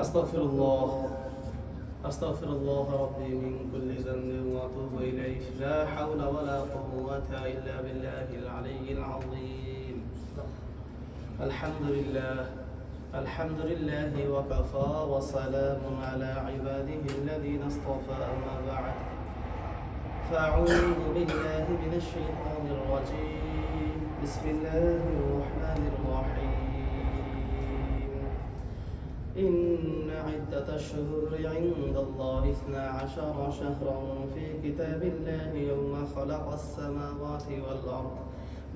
أستغفر الله ربي من كل ذنب وأتوب إليه لا حول ولا قوة إلا بالله العلي العظيم. الحمد لله وكفى وسلام على عباده الذين اصطفى. أما بعد فأعوذ بالله من الشيطان الرجيم. بسم الله الرحمن الرحيم. إن عدة الشهور عند الله 12 شهرا في كتاب الله يوم خلق السماوات والأرض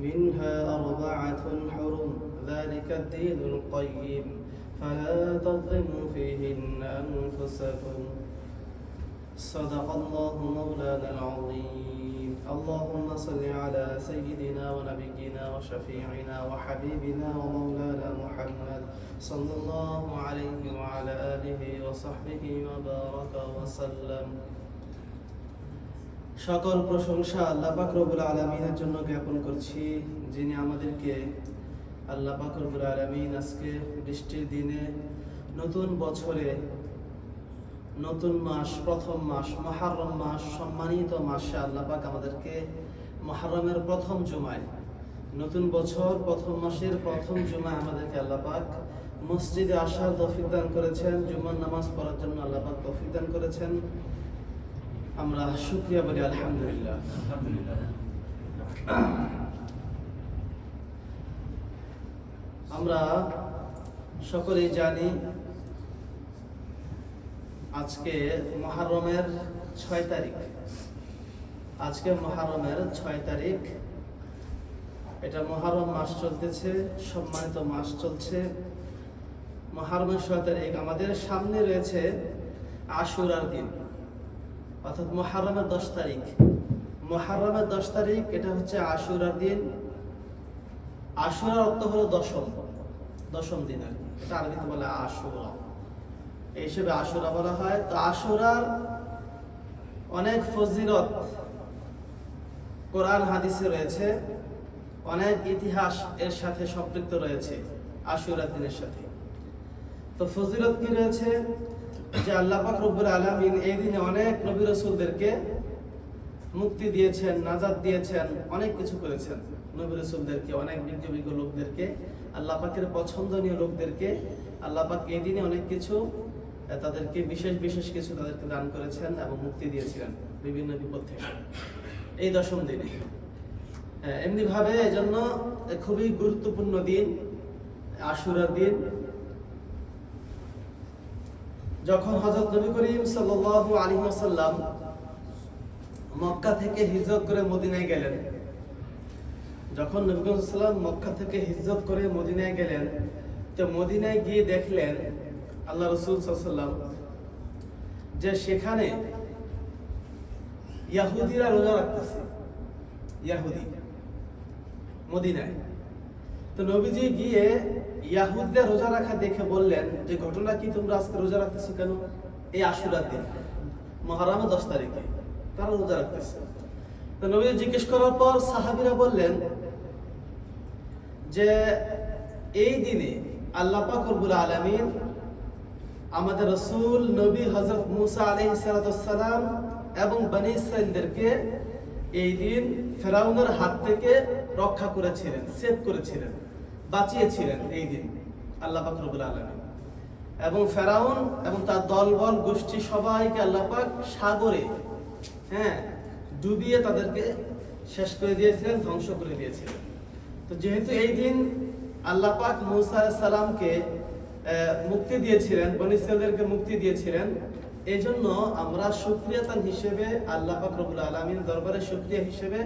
منها 4 حرم ذلك الدين القيم فلا تظلموا فيهن أنفسكم. صدق الله مولانا العظيم. اللهم صل على سيدنا ونبينا وشفيعنا وحبيبنا ومولانا محمد صلى الله عليه وعلى آله وصحبه وبارك وسلم. সকল প্রশংসা আল্লাহ পাক রব্বুল আলামিনের জন্য জ্ঞাপন করছি, যিনি আমাদেরকে আল্লাহ পাক রব্বুল আলামিন আজকে বৃষ্টির দিনে নতুন বছরে নতুন মাস, প্রথম মাস মুহররম মাস, সম্মানিত মাসে আল্লাহ পাক আমাদেরকে মুহররমের প্রথম জুমায়, নতুন বছর প্রথম মাসের প্রথম জুমায় আমাদেরকে আল্লাহ পাক মসজিদে আসার তৌফিক দান করেছেন, জুমার নামাজ পড়ার জন্য আল্লাহ পাক তৌফিক দান করেছেন। আমরা শুকরিয়া বলি আলহামদুলিল্লাহ। আমরা সকলেই জানি আজকে মুহররমের 6 তারিখ। আজকে মুহররমের 6 তারিখ। এটা মুহররম মাস চলতেছে, সম্মানিত মাস চলছে। মুহররমের 6 তারিখ আমাদের সামনে রয়েছে আশুরার দিন, অর্থাৎ মুহররমের 10 তারিখ। মুহররমের 10 তারিখ এটা হচ্ছে আশুরার দিন। আশুরার অর্থ হলো দশম দিন আর কি। এটা আরবিতে বলে আশুরা, এই হিসেবে আশুরা বলা হয়। তো আশুরার অনেক ফজিলত কোরআন হাদিসে রয়েছে, অনেক ইতিহাস এর সাথে সম্পৃক্ত রয়েছে আশুরার দিনের সাথে। তো ফজিলত কি রয়েছে? যে আল্লাহ পাক রব্বুল আলামিন এই দিনে অনেক নবী রাসূলদেরকে মুক্তি দিয়েছেন, নাজাত দিয়েছেন, অনেক কিছু করেছেন। নবী রাসূলদেরকে, অনেক বিজ্ঞ লোকদেরকে, আল্লাহ পাকের পছন্দনীয় লোকদেরকে আল্লাহ পাক এই দিনে অনেক কিছু তাদেরকে বিশেষ কিছু তাদেরকে দান করেছেন এবং মুক্তি দিয়েছিলেন বিভিন্ন বিপদ থেকে এই 10ম দিনে। এমনি ভাবে এজন্য খুবই গুরুত্বপূর্ণ দিন আশুরার দিন। যখন হযরত নবী করিম সাল্লাল্লাহু আলাইহি ওয়াসাল্লাম মক্কা থেকে হিজরত করে মদিনায় গেলেন, যখন নবী করিম সাল্লাল্লাহু আলাইহি ওয়াসাল্লাম মক্কা থেকে হিজরত করে মদিনায় গেলেন, তো মদিনায় গিয়ে দেখলেন আল্লাহ রাসূল সাল্লাল্লাহু আলাইহি ওয়াসাল্লাম যে সেখানে ইহুদিরা রোজা রাখতেছে, ইহুদি মদিনায়। তো নবীজি গিয়ে ইহুদিদের রোজা রাখা দেখে বললেন যে ঘটনা কি, তোমরা আজকে রোজা রাখতেছো কেন? এই আশুরার দিন মুহররমের 10 তারিখে তারা রোজা রাখতেছে। তো নবীজি জিজ্ঞেস করার পর সাহাবীরা বললেন যে এই দিনে আল্লাহ পাক রব্বুল আলামিন আমাদের রাসূল নবী হযরত মুসা আলাইহিস সালাম এবং বনী ইসরাঈলদেরকে এই দিন ফেরাউনের হাত থেকে রক্ষা করেছিলেন, সেভ করেছিলেন, বাঁচিয়েছিলেন এই দিন আল্লাহ পাক রব্বুল আলামিন। এবং ফেরাউন এবং তার দলবল গোষ্ঠী সবাইকে আল্লাহ পাক সাগরে ডুবিয়ে তাদেরকে শেষ করে দিয়েছিলেন, ধ্বংস করে দিয়েছিলেন। তো যেহেতু এই দিন আল্লাহ পাক মুসা আলাইহিস সালামকে মুক্তি দিয়েছিলেন, বনী ইসরাঈলদেরকে মুক্তি দিয়েছিলেন, এই জন্য আমরা শুকরিয়াতান হিসেবে আল্লাহ পাক রব্বুল আলামিন দরবারে শুকরিয়া হিসেবে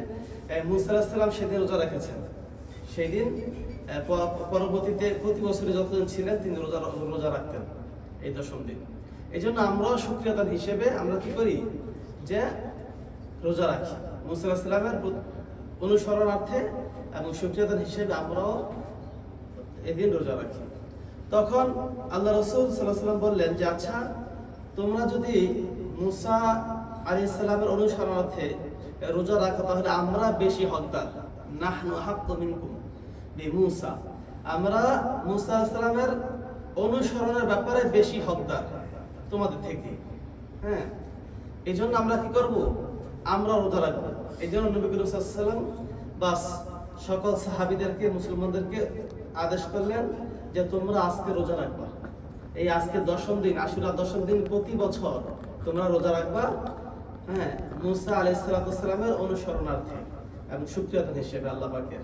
মুসা আলাইহিস সালাম সেদিন রোজা রেখেছেন। সেই দিন পরবর্তীতে প্রতি বছরে যতদিন ছিলেন তিনি রোজা রাখতেন এই 10ম দিন। এই জন্য আমরাও শুকরিয়াতান হিসেবে আমরা কি করি, যে রোজা রাখি মুসা আলাইহিস সালামের অনুসরণার্থে এবং শুকরিয়াতান হিসেবে আমরাও এদিন রোজা রাখি। তখন আল্লাহ রাসূল সাল্লাল্লাহু আলাইহি ওয়াসাল্লাম বললেন যে আচ্ছা, তোমরা যদি মুসা আলাইহিস সালামের অনুসরণার্থে রোজা রাখো তাহলে আমরা বেশি হকদার, নাহনু আহাক্কু মিনকুম বিমুসা, আমরা মুসা আলাইহিস সালামের অনুসরণের ব্যাপারে বেশি হকদার তোমাদের থেকে। হ্যাঁ, এই জন্য আমরা কি করব? আমরা রোজা রাখবো। এই জন্য নবী করিম সাল্লাল্লাহু আলাইহি ওয়াসাল্লাম বাস সকল সাহাবীদেরকে, মুসলমানদেরকে আদেশ করলেন যে তোমরা আজকে রোজা রাখবা। এই আজকে 10ম দিন, আশুরা 10ম দিন প্রতি বছর তোমরা রোজা রাখবা। হ্যাঁ, মুসা আলাইহিস সালামের অনুসরণার্থে এবং শুকরিয়া হিসেবে আল্লাহ পাকের।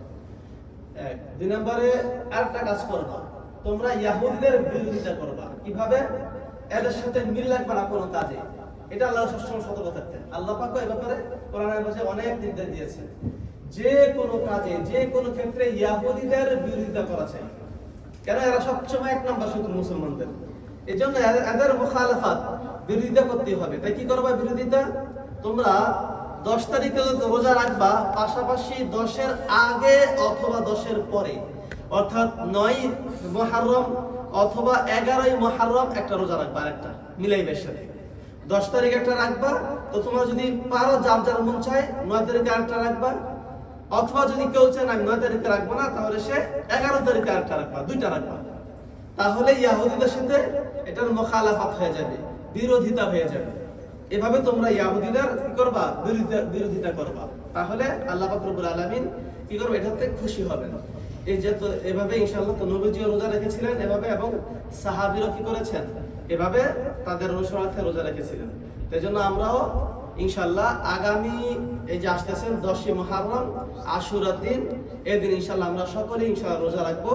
2 নম্বরে আরেকটা কাজ করবা, তোমরা ইহুদিদের বিরোধিতা করবা। কিভাবে? এদের সাথে মিল রাখবা না কোনো কাজে। এটা আল্লাহ সবসময় সতর্ক থাকতেন। আল্লাহ পাক এই ব্যাপারে কোরআনের মাঝে অনেক নির্দেশ দিয়েছেন, যে কোনো কাজে, যে কোনো ক্ষেত্রে ইহুদিদের বিরোধিতা করা চাই। কেন? এরা সবসময় 1 নম্বর শত্রু মুসলমানদের। এই জন্য এদের মুখালাফাত, বিরোধিতা করতে হবে। তাই কি করবা বিরোধিতা? তোমরা 10 তারিখে রোজা রাখবা, পাশাপাশি 10-এর আগে অথবা 10-এর পরে, অর্থাৎ 9 মুহররম অথবা 11 মুহররম একটা রোজা রাখবা। আরেকটা মিলাইবের সাথে 10 তারিখে একটা রাখবা। তো তোমরা যদি পারো, যার মন চায় 9 তারিখে আরেকটা রাখবা, অথবা যদি কেউ চায় না আমি 9 তারিখে রাখবো না, তাহলে সে 11 তারিখে আরেকটা রাখবা, 2টা রাখবা। তাহলে ইহুদিদের সাথে এটার মুখালাফাত হয়ে যাবে, বিরোধিতা হয়ে যাবে। এভাবে তোমরা ইহুদিদের কি করবা? বিরোধিতা করবা। তাহলে আল্লাহ পাক রব্বুল আলামিন কি করবে? এটাতে খুশি হবেন। এই যে তো এভাবে ইনশাআল্লাহ তো নবীজিও রোজা রেখেছিলেন এভাবে, এবং সাহাবীরা কি করেছেন? এভাবে তাদের অনুসরণার্থে রোজা রেখেছিলেন। এই জন্য আমরাও ইনশাআল্লাহ আগামী এই যে আসতেছেন 10ই মুহররম আশুরার দিন, এই দিন ইনশাআল্লাহ আমরা সকলে ইনশাআল্লাহ রোজা রাখবো,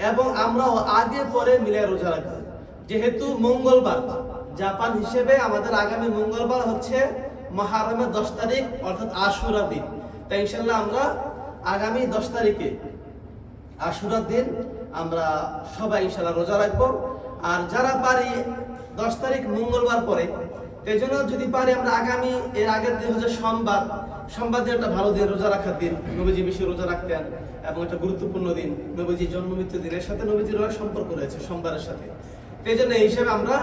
এবং আমরাও আগে পরে মিলে রোজা রাখবো। যেহেতু মঙ্গলবার, জাপান হিসেবে আমাদের আগামী মঙ্গলবার হচ্ছে মুহররমের 10 তারিখ, অর্থাৎ আশুরার দিন। তাই ইনশাআল্লাহ আমরা আগামী 10 তারিখে আশুরার দিন আমরা সবাই ইনশাআল্লাহ রোজা রাখবো। আর যারা পারি 10 তারিখ মঙ্গলবার পরে, এই জন্য যদি পারি আমরা আগামী এর আগের দিন হচ্ছে সোমবার। সোমবার দিন একটা ভালো দিন, রোজা রাখার দিন। নবীজি বেশি রোজা রাখতেন এবং একটা গুরুত্বপূর্ণ দিন, নবীজির জন্ম মৃত্যু দিনের সাথে নবীজির অনেক সম্পর্ক রয়েছে সোমবারের সাথে। এই জন্য এই হিসেবে আমরা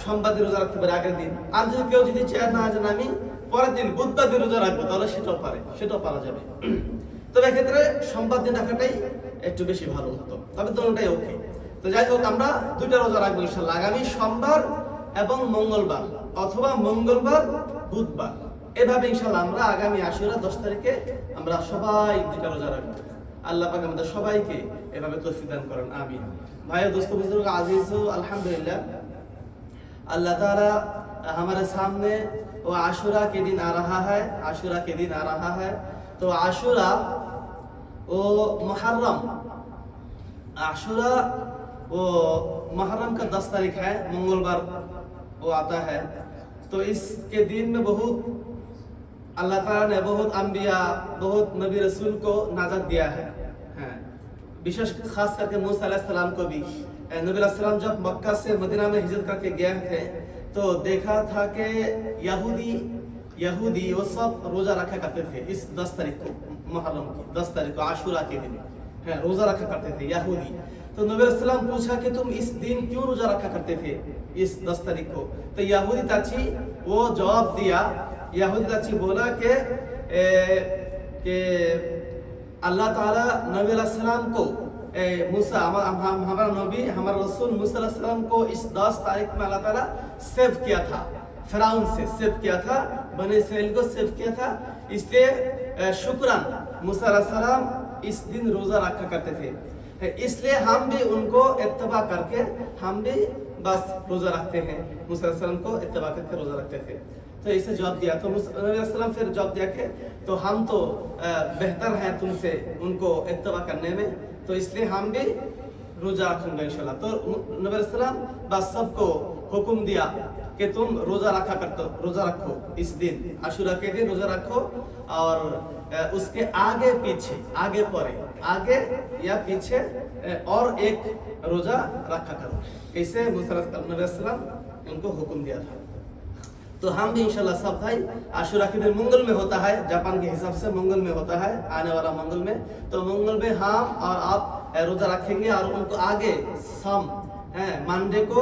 সোমবার দিন রোজা রাখতে পারি আগের দিন। আর যদি কেউ যদি চায় না যে আমি পরের দিন বুধবার দিন রোজা রাখবো, তাহলে সেটাও পারে, সেটাও পারা যাবে। তবে এক্ষেত্রে সোমবার দিন রাখাটাই একটু বেশি ভালো হতো, তবে দুটোটাই ওকে। তো যাই হোক, আমরা 2টা রোজা রাখবো ইনশাআল্লাহ, আগামী সোমবার এবং মঙ্গলবার, অথবা মঙ্গলবার বুধবার। এভাবে ইনশাআল্লাহ আমরা আগামী আশুরা 10 তারিখে আমরা সবাই 2টা রোজা রাখবো। আল্লাহ পাক আমাদের সবাইকে এভাবে তৌফিক দান করেন, আমিন। भाइयों दोस्तों बुजुर्ग अजीजों, अल्हम्दुलिल्लाह अल्लाह ताला हमारे सामने वो आशुरा के दिन आ रहा है, आशुरा के दिन आ रहा है। तो आशुरा वो मुहर्रम, आशुरा वो मुहर्रम का 10 तारीख है, मंगलवार वो आता है। तो इसके दिन में बहुत अल्लाह ताला ने बहुत अंबिया, बहुत नबी रसूल को नाजात दिया है। विशेष खास करके मूसा अलैहिस्सलाम को भी, नबी अलैहिस्सलाम जब मक्का से मदीना में हिजरत करके गए थे, तो देखा था कि यहूदी वो सब रोजा रखा करते थे इस 10 तारीख को, मुहर्रम की 10 तारीख को, आशुरा के दिन है रोजा रखा करते थे यहूदी। तो नबी अलैहिस्सलाम पूछा कि तुम इस दिन क्यों रोजा रखा करते थे इस 10 तारीख को? तो यहूदी ताची वो जवाब दिया, यहूदी ताची बोला कि अल्लाह ताला नबी अलैहिस्सलाम को मूसा, हमारा नबी, हमारा रसूल मूसा अलैहिस्सलाम को इस 10 तारीख में अल्लाह ताला सेव किया था, फिरौन से सेव किया था, बनी इस्राइल को सेव किया था। इसलिए शुक्रान मूसा अलैहिस्सलाम इस दिन रोजा रखा करते थे। इसलिए हम भी उनको इत्तबा करके हम भी बस रोजा रखते हैं, मूसा अलैहिस्सलाम को इत्तबा करके रोजा रखते थे। तो इसे जवाब दिया, तो नबी अलैहिस्सलाम फिर जवाब दिया कि तो हम तो बेहतर हैं तुमसे उनको इत्तबा करने में, तो इसलिए हम भी रोजा रखूंगा इंशाल्लाह। तो नबी अलैहिस्सलाम बस सबको हुक्म दिया कि तुम रोजा रोजा रखो इस दिन, आशुरा के दिन रोजा रखो, और उसके आगे पीछे, आगे परे, आगे या पीछे और एक रोजा रखा करो। ऐसे मूसा नबी अलैहिस्सलाम उनको हुक्म दिया था। तो हम भी इंशाल्लाह सब भाई आशुरा के दिन मंगल में होता है, जापान के हिसाब से मंगल में होता है, आने वाला मंगल में। तो मंगल में हम और आप रोजा रखेंगे, और उनको आगे सम है मंडे को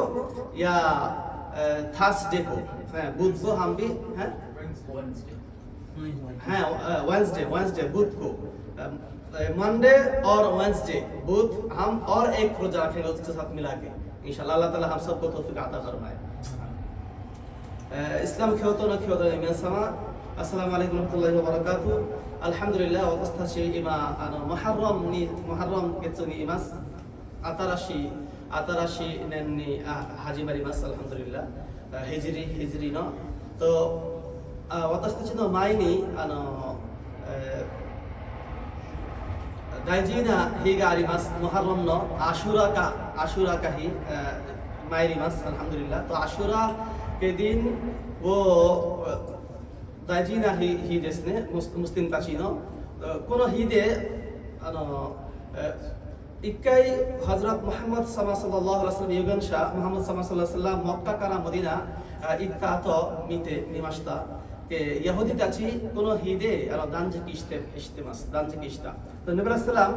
या थर्सडे को, बुध को हम भी वेंसडे बुध को मंडे और वेंसडे बुध हम और एक रोजा रखेंगे उसके साथ मिला के इंशाल्लाह। अल्लाह ताला हम सबको तौफीक अता फरमाए। इस्लाम खेवतो ना खेवतो इमान sama. Assalamualaikum warahmatullahi wabarakatuh. Alhamdulillah watastashi ima Muharram ketsuni imas atarashi nenni haji marimas alhamdulillah hijri no to watastashi no maini daijina higa arimas Muharram no Ashura ka hi mairimas alhamdulillah। तो आशुरा के दिन वो दाइजिना ही देशने मुस्लिम ताचिनो कोनो ही दे इक्काई हजरत मोहम्मद सल्लल्लाहु अलैहि वसल्लम युगंशा मोहम्मद सल्लल्लाहु अलैहि वसल्लम मक्का कारा मदीना इत्ता तो मिते निमाश्ता के यहूदी ताची कोनो ही दे दांजे किश्तेमास दांजे किश्ता। तो नबी सल्लम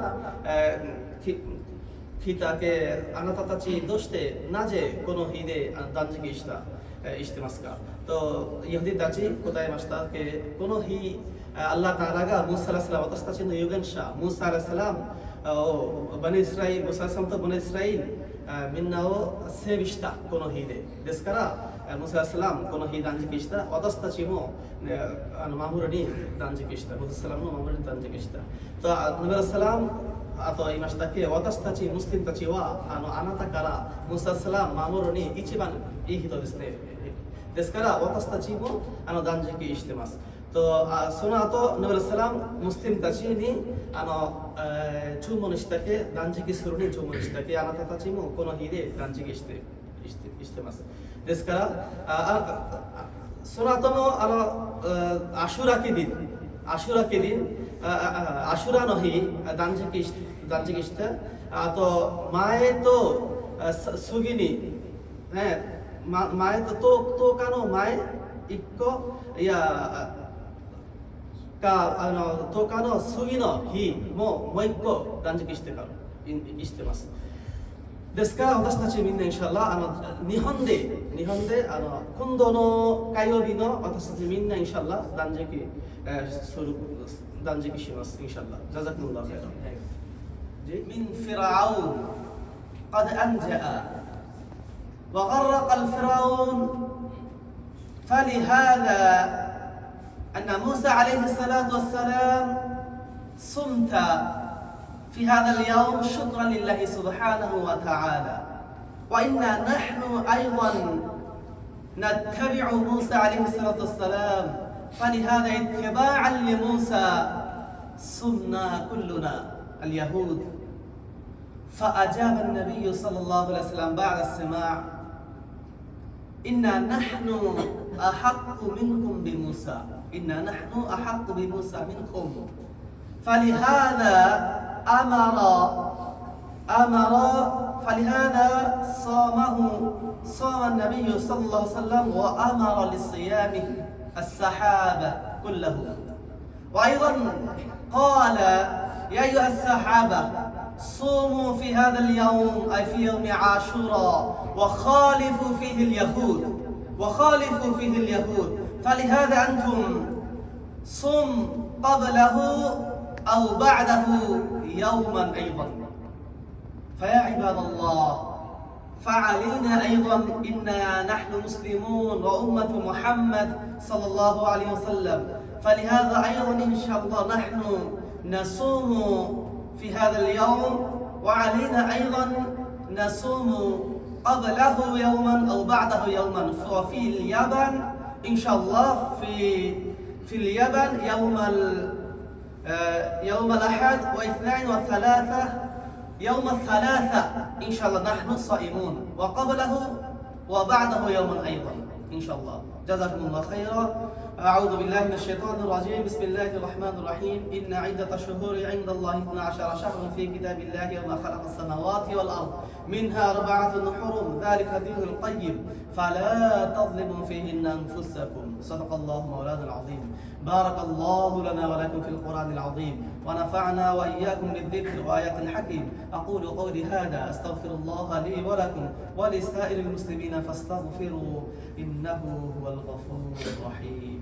kita ke anata tachi doshite naje kono hi de danjiki shite masu ka? To Yahudi tachi kotaemashita ke kono hi Allah Ta'ala ga Musa alayhi salam watashi tachi no yugensha Musa alayhi salam Bani Israil Musa alayhi salam to Bani Israil minna o sevishita kono hi de desu kara Musa alayhi salam kono hi danjiki shita watashi tachi mo mamuru ni danjiki shita Musa alayhi salam no mamuru ni danjiki shita।とナビアサラムあと言いましたけど私たちムスリムたちはあなたからムササラム守るに一番いい人ですね。ですから私たちも断食してます。とその後ナビアサラムムスリムたちに注文したけ断食するに注文したけあなたたちもこの日で断食してます。ですからその後もアシュラケディアシュラの日断食してあと前と次にね前と10日の前1個いやか10日の次の日もう1個断食してます。ですから私たちみんなインシャアラ日本で今度の火曜日の私たちみんなインシャアラ断食しますインシャアラ。ジャザクムラフェラ。من فرعون قد أنجأ وغرق الفرعون فلهذا أن موسى عليه الصلاة والسلام صمت في هذا اليوم شكرا لله سبحانه وتعالى وإنا نحن أيضا نتبع موسى عليه الصلاة والسلام فلهذا اتباعا لموسى صمنا كلنا اليهود فأجاب النبي صلى الله عليه وسلم بعد السماع إنا نحن أحق منكم بموسى إنا نحن أحق بموسى منكم فلهذا فلهذا صام النبي صلى الله عليه وسلم وأمر لصيامه السحابة كله وأيضا قال يا أيها السحابة صوموا في هذا اليوم أي في يوم عاشوراء وخالفوا فيه اليهود فلهذا أنتم صم قبله أو بعده يوما أيضا فيا عباد الله فعلينا أيضا إنا نحن مسلمون وأمة محمد صلى الله عليه وسلم فلهذا أيضا إن شاء الله نحن نصوم في هذا اليوم وعلينا أيضا نصوم قبله يوما أو بعده يوما وفي اليابان إن شاء الله في اليابان يوم الأحد واثنين وثلاثة يوم الثلاثة إن شاء الله نحن صائمون وقبله وبعده يوما أيضا إن شاء الله جزاكم الله خيرا. أعوذ بالله من الشيطان الرجيم بسم الله الرحمن الرحيم إن عدة الشهور عند الله 12 شهرا في كتاب الله يوم خلق السماوات والأرض منها 4 حرم ذلك الدين القيم فلا تظلموا فيهن أنفسكم صدق الله مولانا العظيم. بارك الله لنا ولكم في القرآن العظيم ونفعنا وإياكم بالذكر وآيات الحكيم. أقول قولي هذا أستغفر الله لي ولكم ولسائر المسلمين فاستغفروا إنه هو الغفور الرحيم.